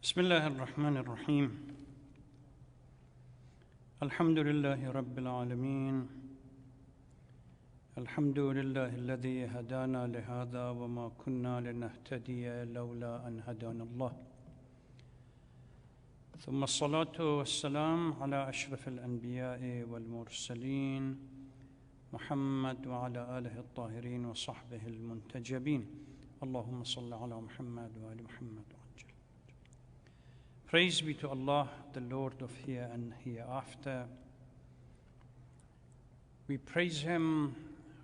بسم الله الرحمن الرحيم. الحمد لله رب العالمين. الحمد لله الذي هدانا لهذا وما كنا لنهتدي لولا أن هدانا الله. ثم الصلاة والسلام على أشرف الأنبياء والمرسلين محمد وعلى آله الطاهرين وصحبه المنتجبين. اللهم صل على محمد وآل محمد. Praise be to Allah, the Lord of here and hereafter. We praise Him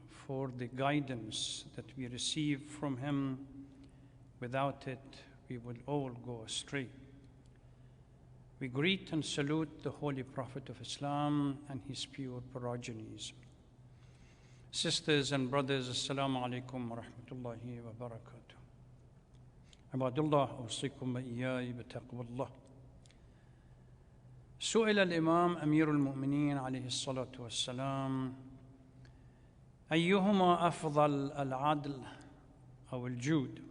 for the guidance that we receive from Him. Without it, we would all go astray. We greet and salute the Holy Prophet of Islam and his pure progenies. Sisters and brothers, Assalamu alaikum wa rahmatullahi wa barakatuh. عباد الله أوصيكم وإياي بتقوى الله. سئل الإمام أمير المؤمنين عليه الصلاة والسلام أيهما أفضل العدل أو الجود؟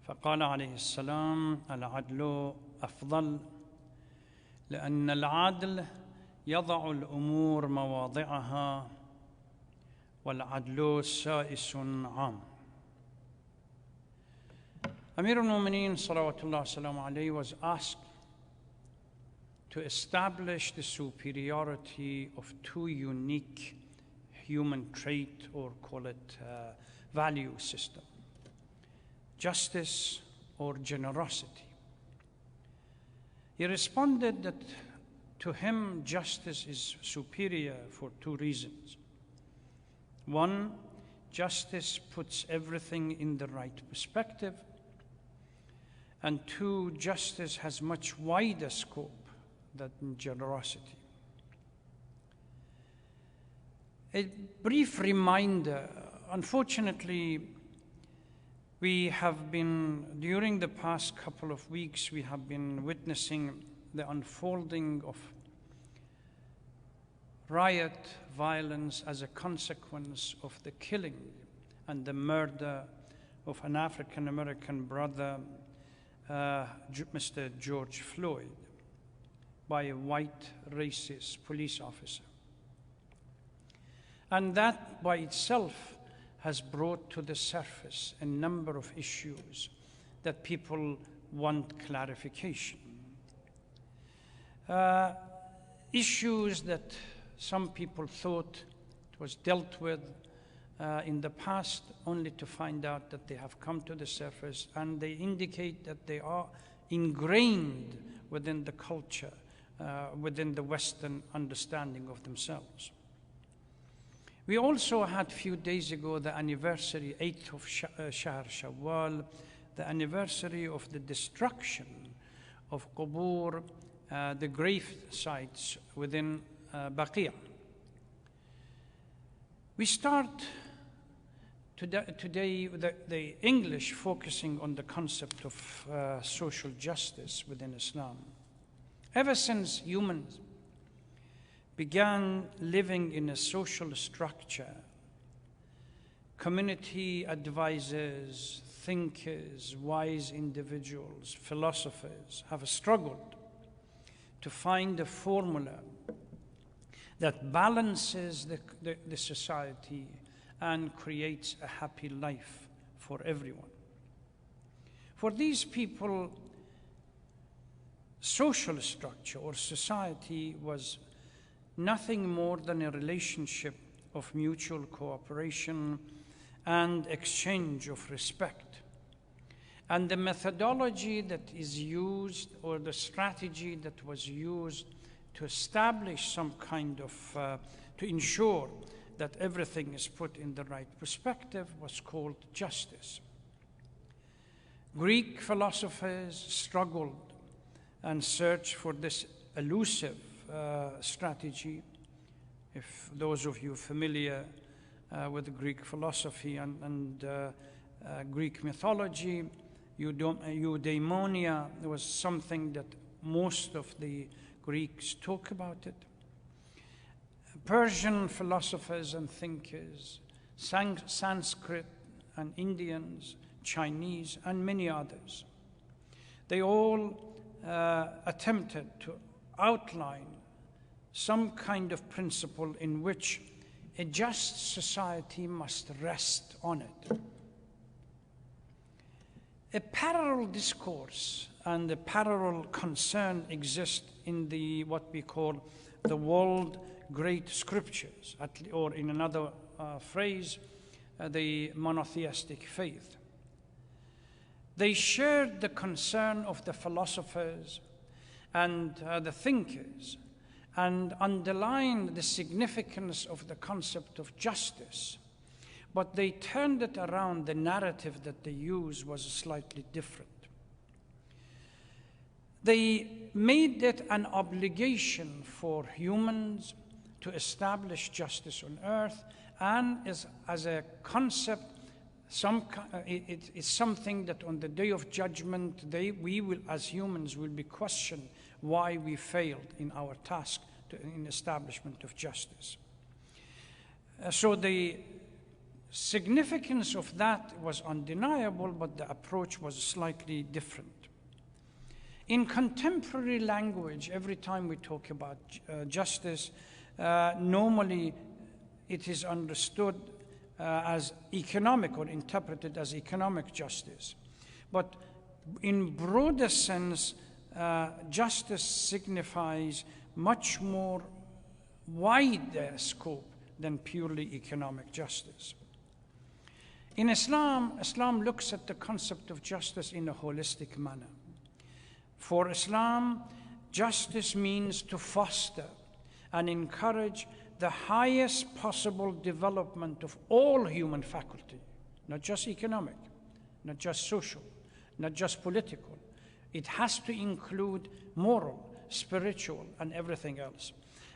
فقال عليه السلام العدل أفضل، لأن العدل يضع الأمور مواضعها والعدل سائس عام. Amir al-Mu'mineen salawatullah salamu alayhi was asked to establish the superiority of two unique human traits, or call it value system: justice or generosity. He responded that to him justice is superior for two reasons. One, justice puts everything in the right perspective. And two, justice has much wider scope than generosity. A brief reminder, unfortunately, during the past couple of weeks, we have been witnessing the unfolding of riot violence as a consequence of the killing and the murder of an African-American brother, Mr. George Floyd, by a white racist police officer. And that by itself has brought to the surface a number of issues that people want clarification. Issues that some people thought it was dealt with in the past, only to find out that they have come to the surface, and they indicate that they are ingrained within the culture, within the Western understanding of themselves. We also had a few days ago the anniversary, 8th of Shahr Shawwal, the anniversary of the destruction of Qubur, the grave sites within Baqi'. We start today with the English focusing on the concept of social justice within Islam. Ever since humans began living in a social structure, community advisors, thinkers, wise individuals, philosophers have struggled to find a formula that balances the society and creates a happy life for everyone. For these people, social structure or society was nothing more than a relationship of mutual cooperation and exchange of respect. And the methodology that is used, or the strategy that was used to establish some kind of, to ensure that everything is put in the right perspective, was called justice. Greek philosophers struggled and searched for this elusive strategy. If those of you familiar with Greek philosophy and Greek mythology, eudaimonia was something that most of the Greeks talk about it. Persian philosophers and thinkers, Sanskrit and Indians, Chinese, and many others. they all attempted to outline some kind of principle in which a just society must rest on it. A parallel discourse and a parallel concern exist in what we call the world great scriptures, or in another phrase, the monotheistic faith. They shared the concern of the philosophers and the thinkers, and underlined the significance of the concept of justice. But they turned it around. The narrative that they used was slightly different. They made it an obligation for humans to establish justice on earth, and as a concept, it's something that on the day of judgment, we will, as humans, will be questioned why we failed in our task in establishment of justice. So the significance of that was undeniable, but the approach was slightly different. In contemporary language, every time we talk about justice, normally it is understood as economic, or interpreted as economic justice. But in broader sense, justice signifies much more wider scope than purely economic justice. In Islam, Islam looks at the concept of justice in a holistic manner. For Islam, justice means to foster and encourage the highest possible development of all human faculty, not just economic, not just social, not just political. It has to include moral, spiritual, and everything else.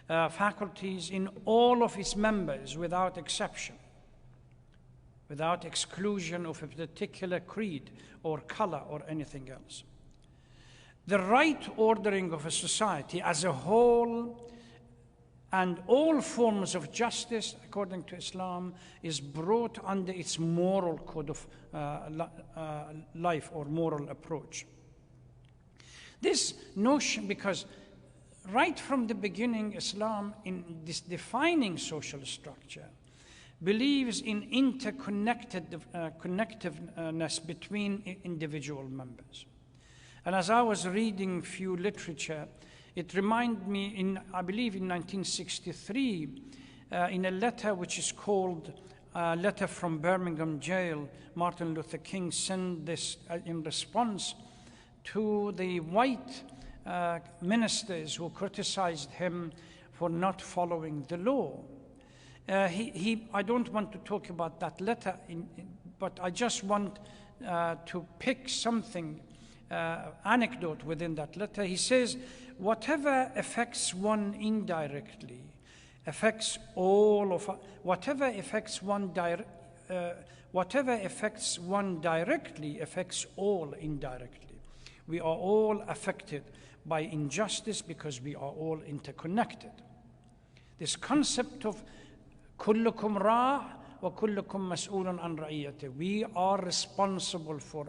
Faculties in all of its members without exception, without exclusion of a particular creed or color or anything else. The right ordering of a society as a whole and all forms of justice, according to Islam, is brought under its moral code of life or moral approach. This notion, because right from the beginning, Islam, in this defining social structure, believes in connectiveness between individual members. And as I was reading few literature, it reminded me, I believe in 1963, in a letter which is called Letter from Birmingham Jail, Martin Luther King sent this in response to the white ministers who criticized him for not following the law. I don't want to talk about that letter, but I just want to pick something, anecdote within that letter. He says, whatever affects one indirectly affects all of whatever affects one directly affects all indirectly. We are all affected by injustice because we are all interconnected. This concept of كلكم راع وكلكم مسؤول عن رعيته, we are responsible for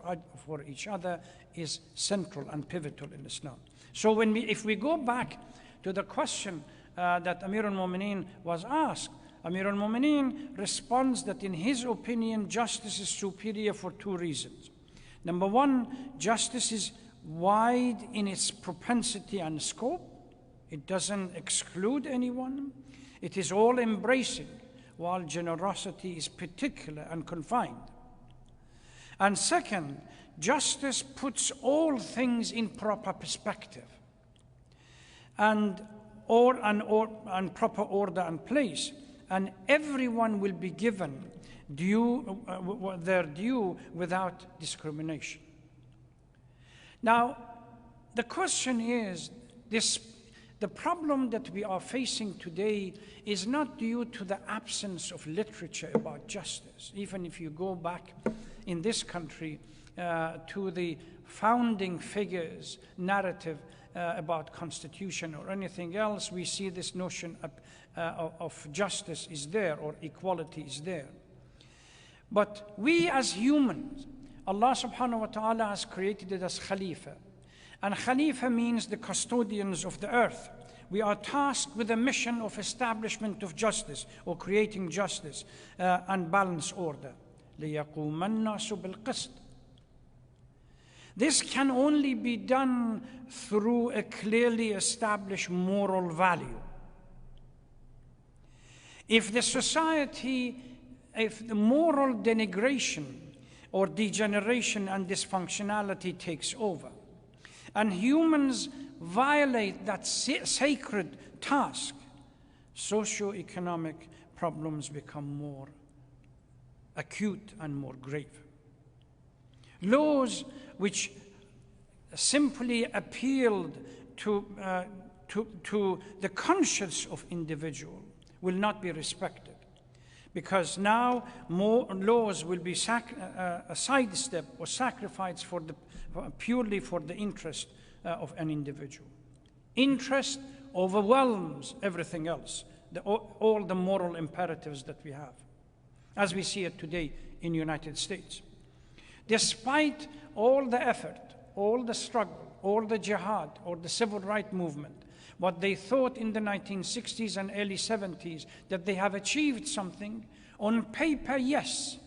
each other, is central and pivotal in Islam. So if we go back to the question that Amir al-Mu'mineen was asked, Amir al-Mu'mineen responds that in his opinion, justice is superior for two reasons. Number one, justice is wide in its propensity and scope. It doesn't exclude anyone. It is all embracing, while generosity is particular and confined. And second, justice puts all things in proper perspective and proper order and place, and everyone will be given their due without discrimination. Now, the question is, the problem that we are facing today is not due to the absence of literature about justice. Even if you go back in this country to the founding figures' narrative about constitution or anything else, we see this notion of justice is there, or equality is there. But we as humans, Allah subhanahu wa ta'ala has created us as Khalifa, And Khalifa means the custodians of the earth. We are tasked with a mission of establishment of justice, or creating justice and balanced order. لِيَقُومَ النَّاسُ بِالْقِسْطِ. This can only be done through a clearly established moral value. If the moral denigration or degeneration and dysfunctionality takes over, and humans violate that sacred task, socio-economic problems become more acute and more grave. Laws which simply appealed to the conscience of individual will not be respected, because now more laws will be a sidestep or sacrificed purely for the interest of an individual. Interest overwhelms everything else, all the moral imperatives that we have, as we see it today in the United States. Despite all the effort, all the struggle, all the jihad, or the civil rights movement, what they thought in the 1960s and early 70s, that they have achieved something, on paper, yes,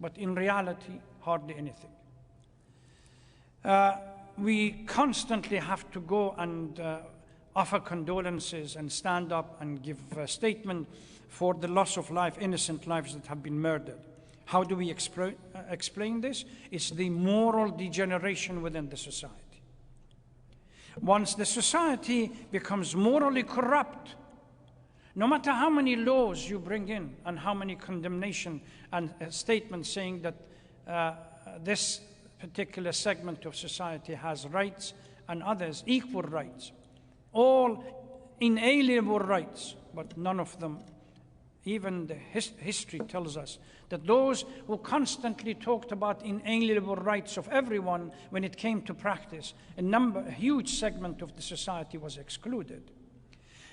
but in reality, hardly anything. We constantly have to go and offer condolences and stand up and give a statement for the loss of life, innocent lives that have been murdered. How do we explain this? It's the moral degeneration within the society. Once the society becomes morally corrupt, no matter how many laws you bring in and how many condemnation and statements saying that this particular segment of society has rights and others equal rights, all inalienable rights, but none of them, even the history tells us that those who constantly talked about inalienable rights of everyone, when it came to practice, a huge segment of the society was excluded.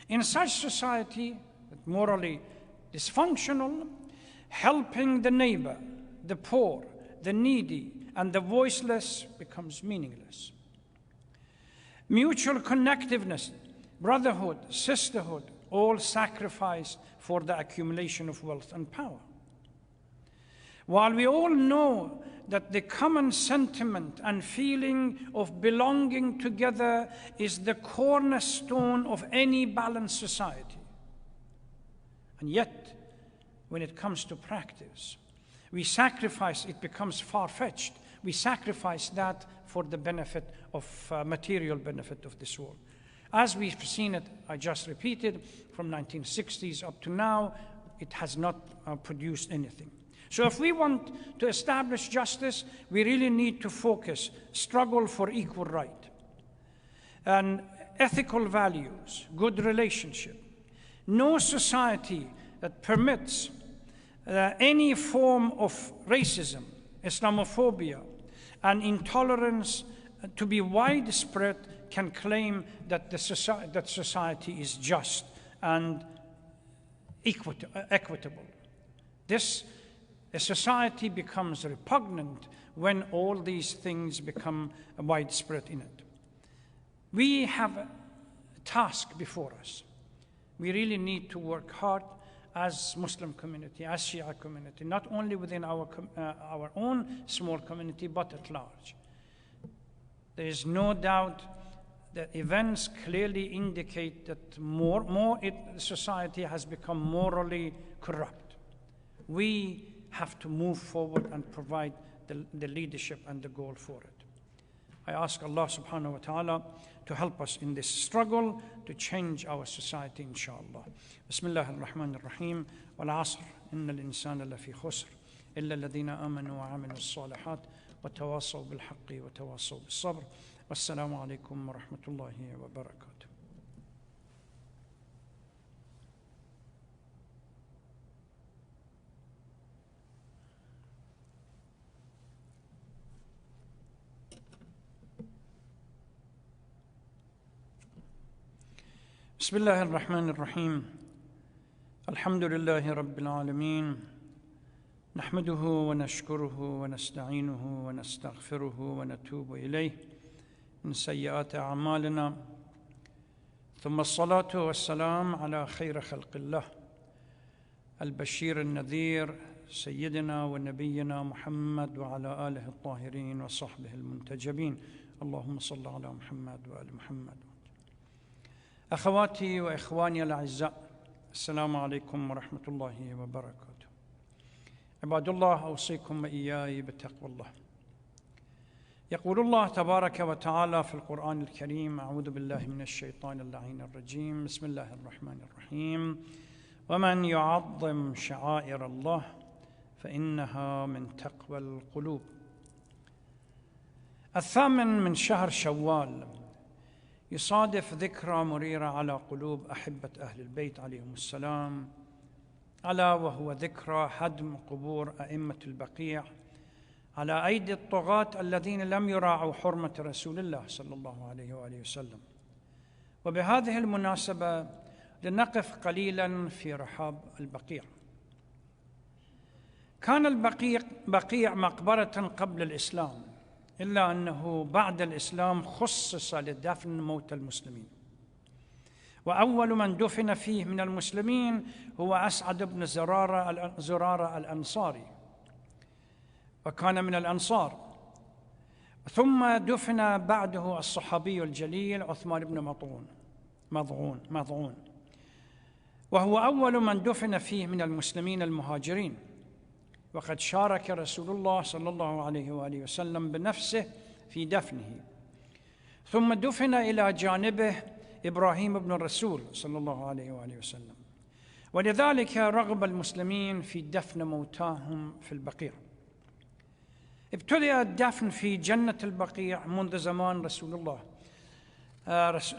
In such society, morally dysfunctional, helping the neighbor, the poor, the needy, and the voiceless becomes meaningless. Mutual connectiveness, brotherhood, sisterhood, all sacrificed for the accumulation of wealth and power. While we all know that the common sentiment and feeling of belonging together is the cornerstone of any balanced society, and yet, when it comes to practice, we sacrifice, it becomes far-fetched. We sacrifice that for the benefit of material benefit of this world. As we've seen it, I just repeated, from 1960s up to now, it has not produced anything. So if we want to establish justice, we really need to focus, struggle for equal right, and ethical values, good relationship. No society that permits any form of racism, Islamophobia, and intolerance to be widespread can claim that that society is just and equitable. A society becomes repugnant when all these things become widespread in it. We have a task before us. We really need to work hard as Muslim community, as Shia community, not only within our own small community, but at large. There is no doubt that events clearly indicate that society has become morally corrupt. We have to move forward and provide the leadership and the goal for it. I ask Allah subhanahu wa ta'ala to help us in this struggle to change our society, inshallah. Bismillah ar-Rahman ar-Rahim. Wal asr, inna al-insana lafi khusr, illa alladhina amanu wa amilu as-salihat, wa tawasaw bil-haqqi wa tawasaw bis-sabr. Wassalamu alaikum wa rahmatullahi wa barakatuh. بسم الله الرحمن الرحيم الحمد لله رب العالمين نحمده ونشكره ونستعينه ونستغفره ونتوب إليه من سيئات أعمالنا، ثم الصلاة والسلام على خير خلق الله البشير النذير سيدنا ونبينا محمد وعلى آله الطاهرين وصحبه المنتجبين. اللهم صل على محمد وآل محمد. أخواتي وإخواني الأعزاء، السلام عليكم ورحمة الله وبركاته. عباد الله، أوصيكم وإياي بتقوى الله. يقول الله تبارك وتعالى في القرآن الكريم: أعوذ بالله من الشيطان اللعين الرجيم، بسم الله الرحمن الرحيم: ومن يعظم شعائر الله فإنها من تقوى القلوب. 8 من شهر شوال يصادف ذكرى مريرة على قلوب أحبة أهل البيت عليهم السلام، ألا وهو ذكرى هدم قبور أئمة البقيع على أيدي الطغاة الذين لم يراعوا حرمة رسول الله صلى الله عليه وآله وسلم. وبهذه المناسبة لنقف قليلا في رحاب البقيع. كان البقيع مقبرة قبل الإسلام، إلا أنه بعد الإسلام خصص لدفن موتى المسلمين، وأول من دفن فيه من المسلمين هو أسعد بن زرارة الأنصاري، وكان من الأنصار. ثم دفن بعده الصحابي الجليل عثمان بن مضعون، وهو أول من دفن فيه من المسلمين المهاجرين، وقد شارك رسول الله صلى الله عليه وآله وسلم بنفسه في دفنه. ثم دفن إلى جانبه إبراهيم بن الرسول صلى الله عليه وآله وسلم، ولذلك رغب المسلمين في دفن موتاهم في البقيع. ابتدأ الدفن في جنة البقيع منذ زمان رسول الله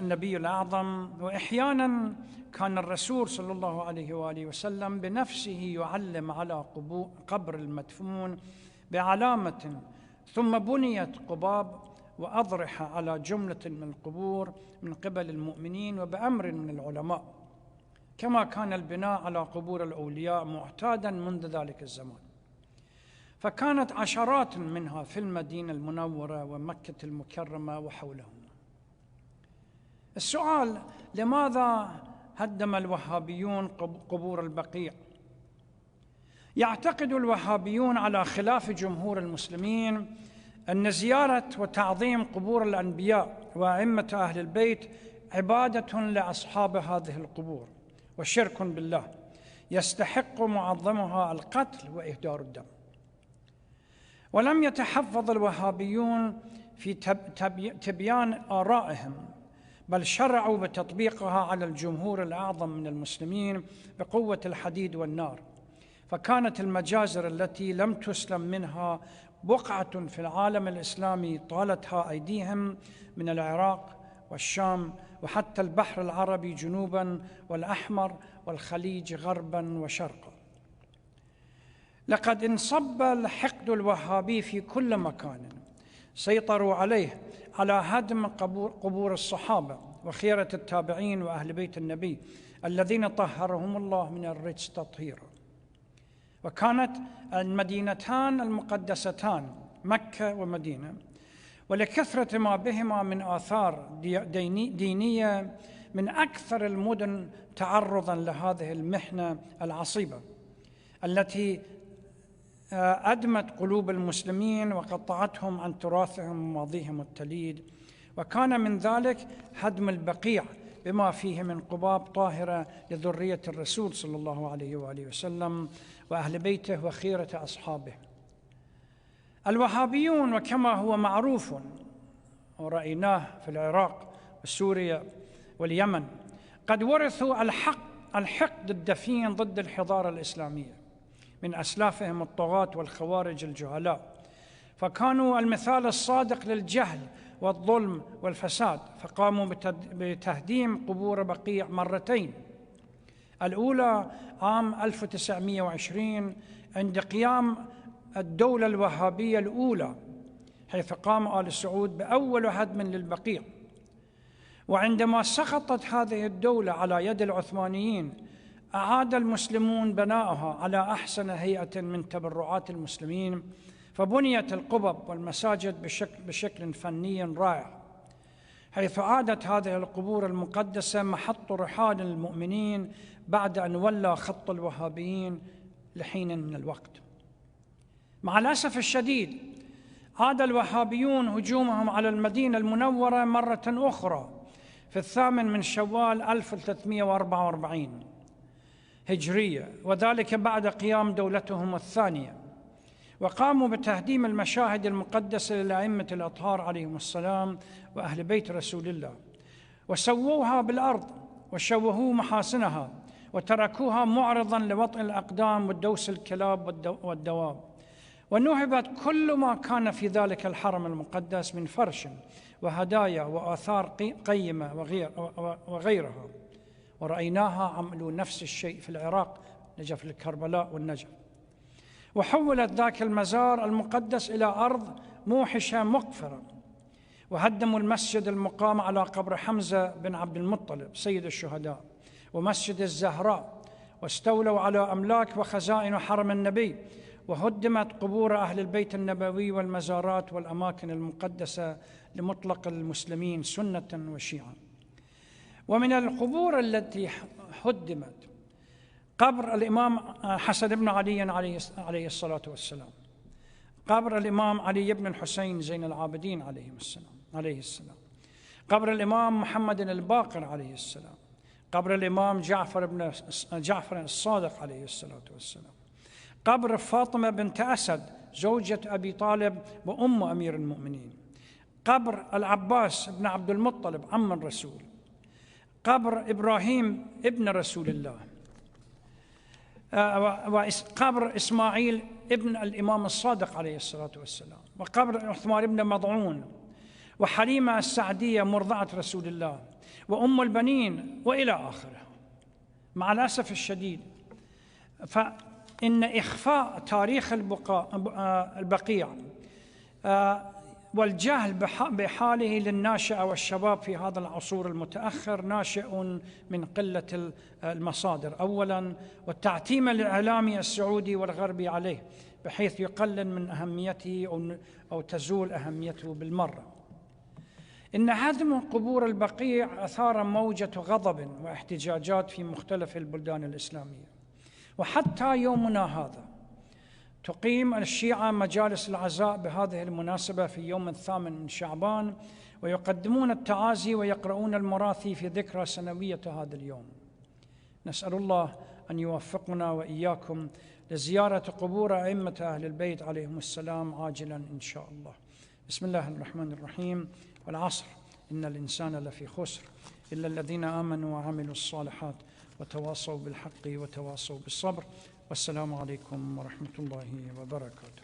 النبي الأعظم، وأحيانا كان الرسول صلى الله عليه وآله وسلم بنفسه يعلم على قبر المدفون بعلامة، ثم بنيت قباب وأضرحة على جملة من القبور من قبل المؤمنين وبأمر من العلماء، كما كان البناء على قبور الأولياء معتادا منذ ذلك الزمان. فكانت عشرات منها في المدينة المنورة ومكة المكرمة وحولهم. السؤال: لماذا هدم الوهابيون قبور البقيع؟ يعتقد الوهابيون على خلاف جمهور المسلمين أن زيارة وتعظيم قبور الأنبياء وأئمة أهل البيت عبادة لأصحاب هذه القبور وشرك بالله يستحق معظمها القتل وإهدار الدم. ولم يتحفظ الوهابيون في تبيان آرائهم، بل شرعوا بتطبيقها على الجمهور الأعظم من المسلمين بقوة الحديد والنار. فكانت المجازر التي لم تسلم منها بقعة في العالم الإسلامي طالتها أيديهم من العراق والشام وحتى البحر العربي جنوباً والأحمر والخليج غرباً وشرقاً. لقد انصب الحقد الوهابي في كل مكان، سيطروا عليه على هدم قبور الصحابة وخيرة التابعين وأهل بيت النبي الذين طهرهم الله من الرجس تطهيرا. وكانت المدينتان المقدستان مكة ومدينة، ولكثرة ما بهما من آثار دينية، من أكثر المدن تعرضاً لهذه المحنة العصيبة التي أدمت قلوب المسلمين وقطعتهم عن تراثهم وماضيهم التليد. وكان من ذلك هدم البقيع بما فيه من قباب طاهرة لذرية الرسول صلى الله عليه وآله وسلم وأهل بيته وخيرة أصحابه. الوهابيون، وكما هو معروف ورأيناه في العراق وسوريا واليمن، قد ورثوا الحقد الدفين ضد الحضارة الإسلامية من أسلافهم الطغاة والخوارج الجهلاء، فكانوا المثال الصادق للجهل والظلم والفساد، فقاموا بتهديم قبور بقيع مرتين: الأولى عام 1920 عند قيام الدولة الوهابية الأولى، حيث قام آل سعود بأول هدم للبقيع، وعندما سقطت هذه الدولة على يد العثمانيين أعاد المسلمون بناءها على أحسن هيئة من تبرعات المسلمين، فبنيت القبب والمساجد بشكل فني رائع، حيث عادت هذه القبور المقدسة محط رحال المؤمنين بعد أن ولى خط الوهابيين لحين من الوقت. مع الأسف الشديد عاد الوهابيون هجومهم على المدينة المنورة مرة أخرى في 8 شوال 1344 هجرية، وذلك بعد قيام دولتهم الثانية، وقاموا بتهديم المشاهد المقدسة للأئمة الأطهار عليهم السلام وأهل بيت رسول الله، وسووها بالأرض وشوهوا محاسنها وتركوها معرضا لوطئ الأقدام ودوس الكلاب والدواب، ونهبت كل ما كان في ذلك الحرم المقدس من فرش وهدايا وآثار قيمة وغيرها. ورأيناها عملوا نفس الشيء في العراق، نجف الكربلاء والنجف. وحولت ذاك المزار المقدس إلى أرض موحشة مقفرة، وهدموا المسجد المقام على قبر حمزة بن عبد المطلب سيد الشهداء ومسجد الزهراء، واستولوا على أملاك وخزائن حرم النبي، وهدمت قبور أهل البيت النبوي والمزارات والأماكن المقدسة لمطلق المسلمين سنة وشيعة. ومن القبور التي هدمت قبر الإمام حسن بن علي عليه الصلاة والسلام، قبر الإمام علي بن الحسين زين العابدين عليه السلام، قبر الإمام محمد الباقر عليه السلام، قبر الإمام جعفر الصادق عليه الصلاة والسلام، قبر فاطمة بنت أسد زوجة أبي طالب وأم أمير المؤمنين، قبر العباس بن عبد المطلب عم الرسول، قبر إبراهيم ابن رسول الله، وقبر إسماعيل ابن الإمام الصادق عليه الصلاة والسلام، وقبر عثمان بن مضعون، وحليمة السعدية مرضعة رسول الله، وأم البنين، وإلى آخره. مع الأسف الشديد فإن إخفاء تاريخ البقيع والجهل بحاله للناشئة والشباب في هذا العصور المتأخر ناشئ من قلة المصادر أولاً، والتعتيم الإعلامي السعودي والغربي عليه بحيث يقلل من أهميته أو تزول أهميته بالمرة. إن هدم قبور البقيع أثار موجة غضب واحتجاجات في مختلف البلدان الإسلامية، وحتى يومنا هذا تقيم الشيعة مجالس العزاء بهذه المناسبة في يوم 8 شعبان، ويقدمون التعازي ويقرؤون المراثي في ذكرى سنوية هذا اليوم. نسأل الله أن يوفقنا وإياكم لزيارة قبور أئمة أهل البيت عليهم السلام عاجلا إن شاء الله. بسم الله الرحمن الرحيم. والعصر إن الإنسان لفي خسر إلا الذين آمنوا وعملوا الصالحات وتواصوا بالحق وتواصوا بالصبر. والسلام عليكم ورحمة الله وبركاته.